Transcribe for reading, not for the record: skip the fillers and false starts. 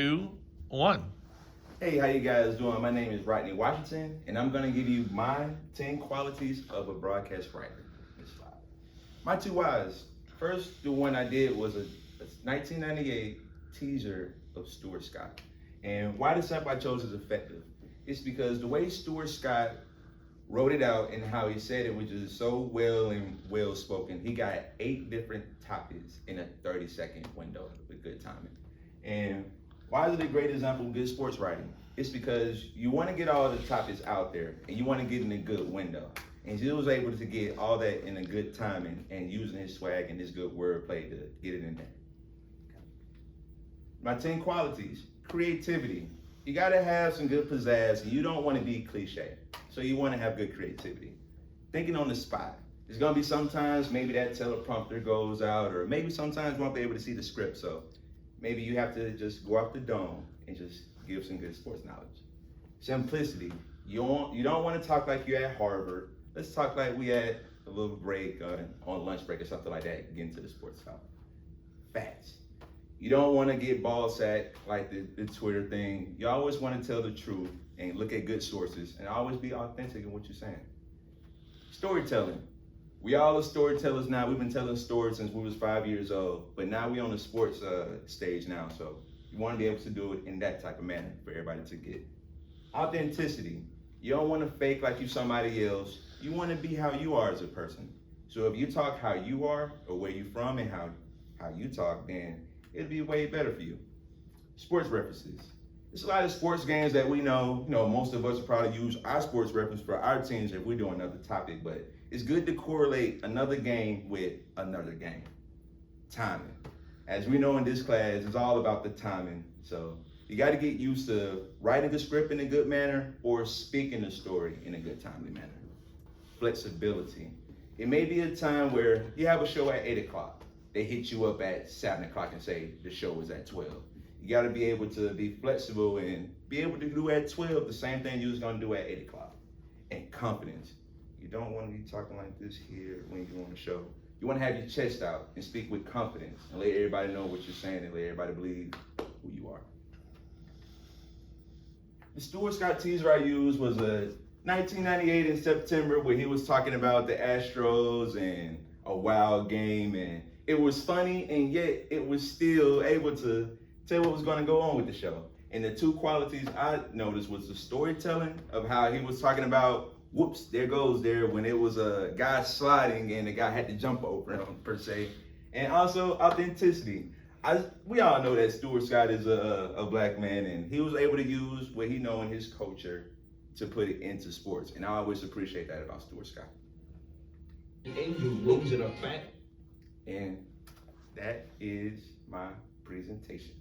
2, 1. Hey, how you guys doing? My name is Rodney Washington, and I'm gonna give you my 10 qualities of a broadcast writer. My 2 whys. First, the one I did was a 1998 teaser of Stuart Scott. And why the sample I chose is effective. It's because the way Stuart Scott wrote it out and how he said it, which is so well and well spoken, he got 8 different topics in a 30-second window with good timing. And why is it a great example of good sports writing? It's because you want to get all the topics out there and you want to get in a good window. And he was able to get all that in a good timing and using his swag and his good wordplay to get it in there. My 10 qualities: creativity. You gotta have some good pizzazz and you don't want to be cliche. So you want to have good creativity. Thinking on the spot. There's gonna be sometimes maybe that teleprompter goes out, or maybe sometimes you won't be able to see the script. So maybe you have to just go off the dome and just give some good sports knowledge. Simplicity. You don't want to talk like you're at Harvard. Let's talk like we had a little break on lunch break or something like that, get into the sports talk. Facts. You don't want to get ball sacked like the Twitter thing. You always want to tell the truth and look at good sources and always be authentic in what you're saying. Storytelling. We all are storytellers now. We've been telling stories since we was 5 years old, but now we on the sports stage now, so you want to be able to do it in that type of manner for everybody to get. Authenticity. You don't want to fake like you somebody else. You want to be how you are as a person. So if you talk how you are, or where you from and how you talk, then it'll be way better for you. Sports references. There's a lot of sports games that we know, most of us will probably use our sports reference for our teams if we're doing another topic, but it's good to correlate another game with another game. Timing. As we know in this class, it's all about the timing. So you got to get used to writing the script in a good manner or speaking the story in a good, timely manner. Flexibility. It may be a time where you have a show at 8 o'clock. They hit you up at 7 o'clock and say the show is at 12. You got to be able to be flexible and be able to do at 12 the same thing you was going to do at 8 o'clock. And confidence. You don't want to be talking like this here when you're on the show. You want to have your chest out and speak with confidence and let everybody know what you're saying and let everybody believe who you are. The Stuart Scott teaser I used was a 1998 in September where he was talking about the Astros and a wild game, and it was funny and yet it was still able to tell what was going to go on with the show. And the 2 qualities I noticed was the storytelling of how he was talking about, whoops, there goes there, when it was a guy sliding and the guy had to jump over him per se. And also authenticity. We all know that Stuart Scott is a black man, and he was able to use what he know in his culture to put it into sports. And I always appreciate that about Stuart Scott. The angel rose in a fat. And that is my presentation.